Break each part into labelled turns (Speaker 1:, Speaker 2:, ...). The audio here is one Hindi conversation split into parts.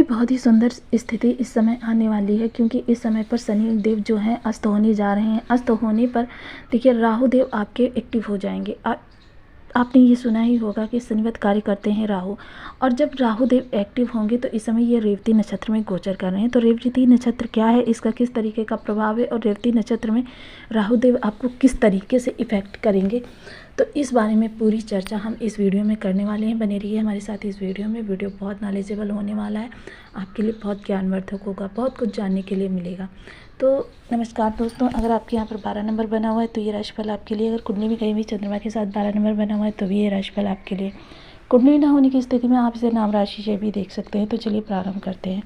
Speaker 1: बहुत ही सुंदर स्थिति इस समय आने वाली है, क्योंकि इस समय पर शनि देव जो हैं अस्त होने जा रहे हैं। अस्त होने पर देखिए राहु देव आपके एक्टिव हो जाएंगे। आपने ये सुना ही होगा कि शनिवत कार्य करते हैं राहु, और जब राहु देव एक्टिव होंगे तो इस समय ये रेवती नक्षत्र में गोचर कर रहे हैं। तो रेवती नक्षत्र क्या है, इसका किस तरीके का प्रभाव है, और रेवती नक्षत्र में राहु देव आपको किस तरीके से इफ़ेक्ट करेंगे, तो इस बारे में पूरी चर्चा हम इस वीडियो में करने वाले हैं। बने रहिए हमारे साथ इस वीडियो में। वीडियो बहुत नॉलेजेबल होने वाला है, आपके लिए बहुत ज्ञानवर्धक होगा, बहुत कुछ जानने के लिए मिलेगा। तो नमस्कार दोस्तों, अगर आपके यहाँ पर 12 नंबर बना हुआ है तो ये राशिफल आपके लिए। अगर कुंडली में कहीं भी चंद्रमा के साथ 12 नंबर बना हुआ है तो भी ये राशिफल आपके लिए। कुंडली ना होने की स्थिति में आप इसे नाम राशि से भी देख सकते हैं। तो चलिए प्रारंभ करते हैं।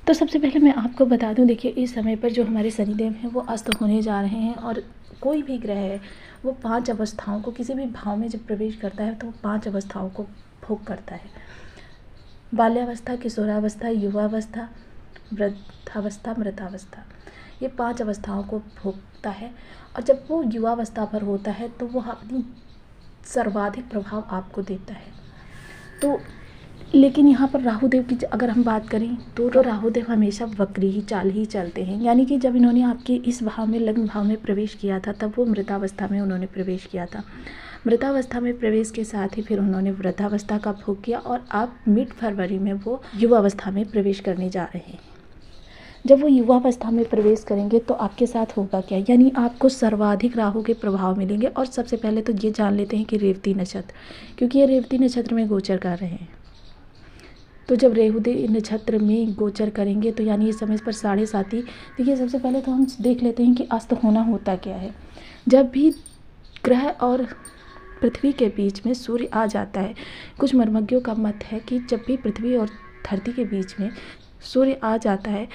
Speaker 1: तो सबसे पहले मैं आपको बता दूं, देखिए इस समय पर जो हमारे शनिदेव हैं वो अस्त होने जा रहे हैं, और कोई भी ग्रह है वो 5 अवस्थाओं को, किसी भी भाव में जब प्रवेश करता है तो वो 5 अवस्थाओं को भोग करता है। बाल्यावस्था, किशोरावस्था, युवावस्था, वृद्धावस्था, मृतावस्था, ये 5 अवस्थाओं को भोगता है। और जब वो युवावस्था पर होता है तो वो अपनी सर्वाधिक प्रभाव आपको देता है। तो लेकिन यहाँ पर राहुदेव की अगर हम बात करें तो राहुदेव हमेशा वक्री ही चाल ही चलते हैं। यानी कि जब इन्होंने आपके इस भाव में, लग्न भाव में प्रवेश किया था, तब वो मृतावस्था में उन्होंने प्रवेश किया था। मृतावस्था में प्रवेश के साथ ही फिर उन्होंने वृद्धावस्था का भोग किया, और अब मिड फरवरी में वो युवावस्था में प्रवेश करने जा रहे हैं। जब वो युवावस्था में प्रवेश करेंगे तो आपके साथ होगा क्या, यानी आपको सर्वाधिक राहु के प्रभाव मिलेंगे। और सबसे पहले तो ये जान लेते हैं कि रेवती नक्षत्र, क्योंकि ये रेवती नक्षत्र में गोचर कर रहे हैं। तो जब रेवती नक्षत्र में गोचर करेंगे तो यानी इस समय पर 7:30। देखिए सबसे पहले तो हम देख लेते हैं कि अस्त होना होता क्या है। जब भी ग्रह और पृथ्वी के बीच में सूर्य आ जाता है, कुछ मर्मज्ञों का मत है कि जब भी पृथ्वी और धरती के बीच में सूर्य आ जाता है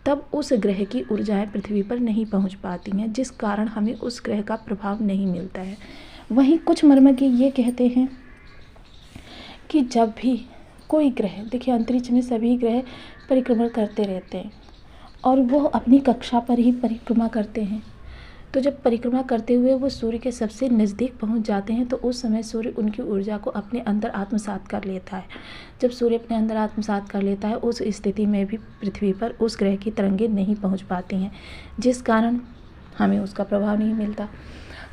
Speaker 1: तब उस ग्रह की ऊर्जाएं पृथ्वी पर नहीं पहुंच पाती हैं, जिस कारण हमें उस ग्रह का प्रभाव नहीं मिलता है। वहीं कुछ मर्मज्ञ ये कहते हैं कि जब भी कोई ग्रह, देखिए अंतरिक्ष में सभी ग्रह परिक्रमा करते रहते हैं और वो अपनी कक्षा पर ही परिक्रमा करते हैं। तो जब परिक्रमा करते हुए वो सूर्य के सबसे नज़दीक पहुंच जाते हैं तो उस समय सूर्य उनकी ऊर्जा को अपने अंदर आत्मसात कर लेता है। जब सूर्य अपने अंदर आत्मसात कर लेता है, उस स्थिति में भी पृथ्वी पर उस ग्रह की तरंगें नहीं पहुंच पाती हैं, जिस कारण हमें उसका प्रभाव नहीं मिलता।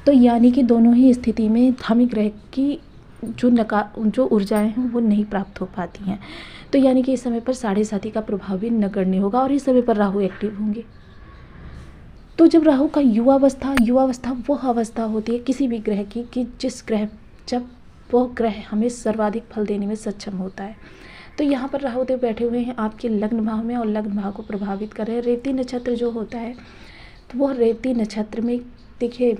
Speaker 1: तो यानी कि दोनों ही स्थिति में हमें ग्रह की जो ऊर्जाएँ हैं वो नहीं प्राप्त हो पाती हैं। तो यानी कि इस समय पर 7:30 का प्रभाव भी नगण्य होगा, और इस समय पर राहु एक्टिव होंगे। तो जब राहु का युवावस्था वो अवस्था होती है किसी भी ग्रह की कि जब वो ग्रह हमें सर्वाधिक फल देने में सक्षम होता है। तो यहाँ पर राहुदेव बैठे हुए हैं आपके लग्न भाव में, और लग्न भाव को प्रभावित कर रहे हैं। रेवती नक्षत्र जो होता है तो वो रेवती नक्षत्र में देखिए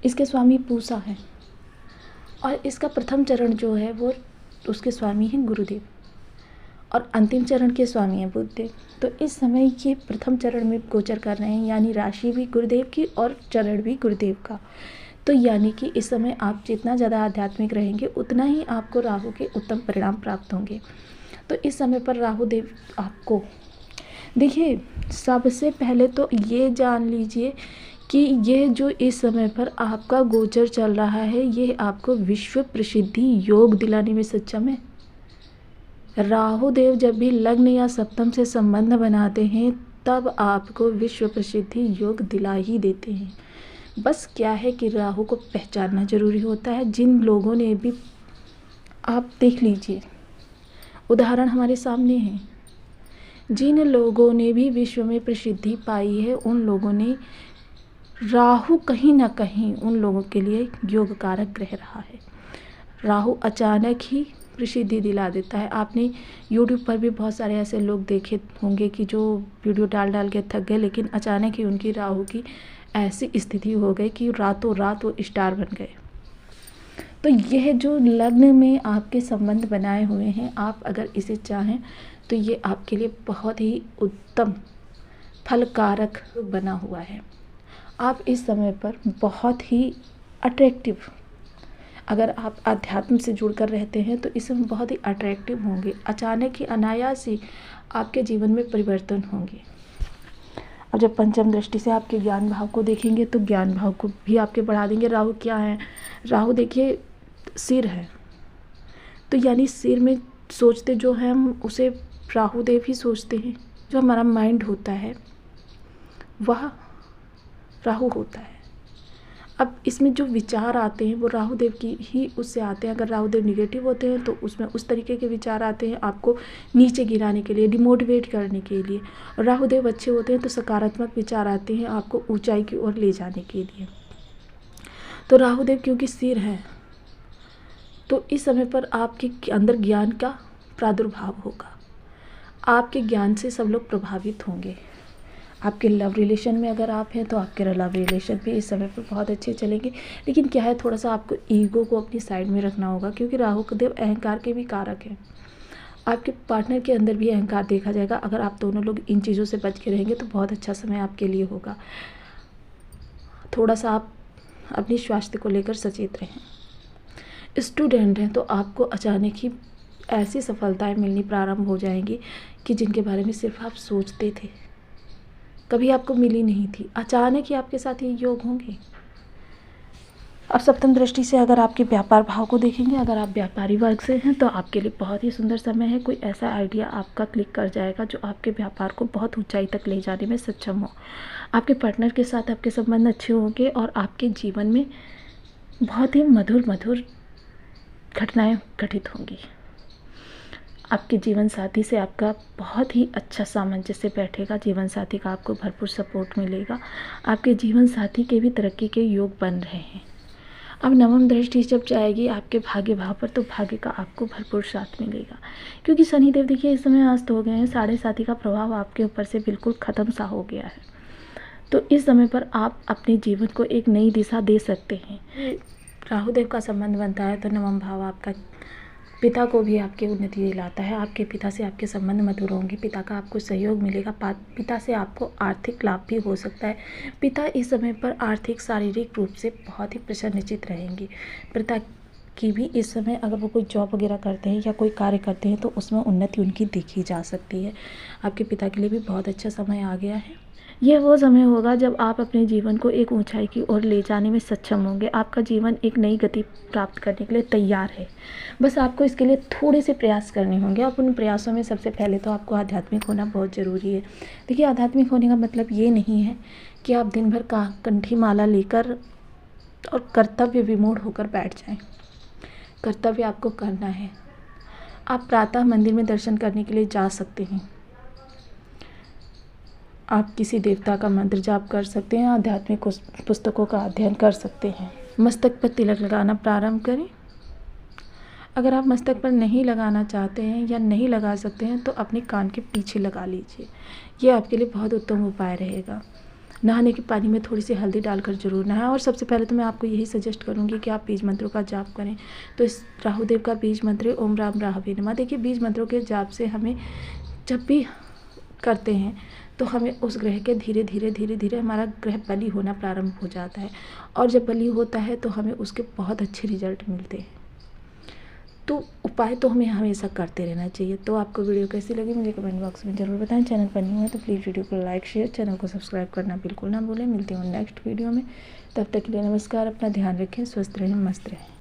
Speaker 1: इसके स्वामी पूषा हैं, और इसका प्रथम चरण जो है वो उसके स्वामी हैं गुरुदेव, और अंतिम चरण के स्वामी हैं बुधदेव। तो इस समय ये प्रथम चरण में गोचर कर रहे हैं, यानी राशि भी गुरुदेव की और चरण भी गुरुदेव का। तो यानी कि इस समय आप जितना ज़्यादा आध्यात्मिक रहेंगे उतना ही आपको राहु के उत्तम परिणाम प्राप्त होंगे। तो इस समय पर राहु देव आपको, देखिए सबसे पहले तो ये जान लीजिए कि ये जो इस समय पर आपका गोचर चल रहा है ये आपको विश्व प्रसिद्धि योग दिलाने में सक्षम है। राहु देव जब भी लग्न या सप्तम से संबंध बनाते हैं तब आपको विश्व प्रसिद्धि योग दिला ही देते हैं। बस क्या है कि राहु को पहचानना जरूरी होता है। जिन लोगों ने भी, आप देख लीजिए उदाहरण हमारे सामने हैं, जिन लोगों ने भी विश्व में प्रसिद्धि पाई है उन लोगों ने राहु कहीं ना कहीं उन लोगों के लिए योग कारक ग्रह रहा है। राहु अचानक ही प्रसिद्धि दिला देता है। आपने YouTube पर भी बहुत सारे ऐसे लोग देखे होंगे कि जो वीडियो डाल के थक गए, लेकिन अचानक ही उनकी राहु की ऐसी स्थिति हो गई कि रातों रात वो स्टार बन गए। तो यह जो लग्न में आपके संबंध बनाए हुए हैं, आप अगर इसे चाहें तो ये आपके लिए बहुत ही उत्तम फलकारक बना हुआ है। आप इस समय पर बहुत ही अट्रैक्टिव, अगर आप अध्यात्म से जुड़कर रहते हैं तो इस समय बहुत ही अट्रैक्टिव होंगे। अचानक ही अनायास ही आपके जीवन में परिवर्तन होंगे। अब जब पंचम दृष्टि से आपके ज्ञान भाव को देखेंगे तो ज्ञान भाव को भी आपके बढ़ा देंगे। राहु क्या है, राहु देखिए सिर है, तो यानी सिर में सोचते जो हैं हम उसे राहु देव ही सोचते हैं। जो हमारा माइंड होता है वह राहु होता है। अब इसमें जो विचार आते हैं वो राहु देव की ही उससे आते हैं। अगर राहु देव निगेटिव होते हैं तो उसमें उस तरीके के विचार आते हैं आपको नीचे गिराने के लिए, डिमोटिवेट करने के लिए। और राहु देव अच्छे होते हैं तो सकारात्मक विचार आते हैं आपको ऊंचाई की ओर ले जाने के लिए। तो राहु देव क्योंकि स्थिर है तो इस समय पर आपके अंदर ज्ञान का प्रादुर्भाव होगा। आपके ज्ञान से सब लोग प्रभावित होंगे। आपके लव रिलेशन में अगर आप हैं तो आपके लव रिलेशन भी इस समय पर बहुत अच्छे चलेंगे। लेकिन क्या है, थोड़ा सा आपको ईगो को अपनी साइड में रखना होगा, क्योंकि राहु देव अहंकार के भी कारक हैं। आपके पार्टनर के अंदर भी अहंकार देखा जाएगा। अगर आप दोनों लोग इन चीज़ों से बच के रहेंगे तो बहुत अच्छा समय आपके लिए होगा। थोड़ा सा आप अपनी स्वास्थ्य को लेकर सचेत रहें। स्टूडेंट हैं तो आपको अचानक ही ऐसी सफलताएं मिलनी प्रारंभ हो जाएंगी कि जिनके बारे में सिर्फ आप सोचते थे, कभी आपको मिली नहीं थी, अचानक ही आपके साथ ये योग होंगे। अब सप्तम दृष्टि से अगर आपके व्यापार भाव को देखेंगे, अगर आप व्यापारी वर्ग से हैं तो आपके लिए बहुत ही सुंदर समय है। कोई ऐसा आइडिया आपका क्लिक कर जाएगा जो आपके व्यापार को बहुत ऊंचाई तक ले जाने में सक्षम हो। आपके पार्टनर के साथ आपके संबंध अच्छे होंगे और आपके जीवन में बहुत ही मधुर मधुर घटनाएं घटित होंगी। आपके जीवन साथी से आपका बहुत ही अच्छा सामंजस्य बैठेगा। जीवन साथी का आपको भरपूर सपोर्ट मिलेगा। आपके जीवन साथी के भी तरक्की के योग बन रहे हैं। अब नवम दृष्टि जब जाएगी आपके भाग्य भाव पर तो भाग्य का आपको भरपूर साथ मिलेगा, क्योंकि शनिदेव देखिए इस समय अस्त हो गए हैं। 7.5 का प्रभाव आपके ऊपर से बिल्कुल ख़त्म सा हो गया है। तो इस समय पर आप अपने जीवन को एक नई दिशा दे सकते हैं। राहु देव का संबंध बनता है तो नवम भाव आपका पिता को भी आपके उन्नति दिलाता है। आपके पिता से आपके संबंध मधुर होंगे। पिता का आपको सहयोग मिलेगा। पिता से आपको आर्थिक लाभ भी हो सकता है। पिता इस समय पर आर्थिक शारीरिक रूप से बहुत ही प्रसन्नचित्त रहेंगे। पिता की भी इस समय अगर वो कोई जॉब वगैरह करते हैं या कोई कार्य करते हैं तो उसमें उन्नति उनकी देखी जा सकती है। आपके पिता के लिए भी बहुत अच्छा समय आ गया है। यह वो समय होगा जब आप अपने जीवन को एक ऊंचाई की ओर ले जाने में सक्षम होंगे। आपका जीवन एक नई गति प्राप्त करने के लिए तैयार है। बस आपको इसके लिए थोड़े से प्रयास करने होंगे। और उन प्रयासों में सबसे पहले तो आपको आध्यात्मिक होना बहुत ज़रूरी है। देखिए, आध्यात्मिक होने का मतलब ये नहीं है कि आप दिन भर का कंठी माला लेकर और कर्तव्य विमूढ़ होकर बैठ जाएं। कर्तव्य आपको करना है। आप प्रातः मंदिर में दर्शन करने के लिए जा सकते हैं। आप किसी देवता का मंत्र जाप कर सकते हैं। आध्यात्मिक पुस्तकों का अध्ययन कर सकते हैं। मस्तक पर तिलक लगाना प्रारंभ करें। अगर आप मस्तक पर नहीं लगाना चाहते हैं या नहीं लगा सकते हैं तो अपने कान के पीछे लगा लीजिए। ये आपके लिए बहुत उत्तम उपाय रहेगा। नहाने के पानी में थोड़ी सी हल्दी डालकर जरूर नहाएं। और सबसे पहले तो मैं आपको यही सजेस्ट करूंगी कि आप बीज मंत्रों का जाप करें। तो इस राहुदेव का बीज मंत्र ओम राम राहवे नमः। देखिए, बीज मंत्रों के जाप से हमें जब भी करते हैं तो हमें उस ग्रह के धीरे धीरे हमारा ग्रह बली होना प्रारंभ हो जाता है। और जब बली होता है तो हमें उसके बहुत अच्छे रिजल्ट मिलते हैं। तो उपाय तो हमें हमेशा करते रहना चाहिए। तो आपको वीडियो कैसी लगी मुझे कमेंट बॉक्स में ज़रूर बताएं। चैनल पर न्यू है तो प्लीज़ वीडियो को लाइक शेयर, चैनल को सब्सक्राइब करना बिल्कुल ना भूलें। मिलते हैं नेक्स्ट वीडियो में। तब तक के लिए नमस्कार। अपना ध्यान रखें, स्वस्थ रहें, मस्त रहें।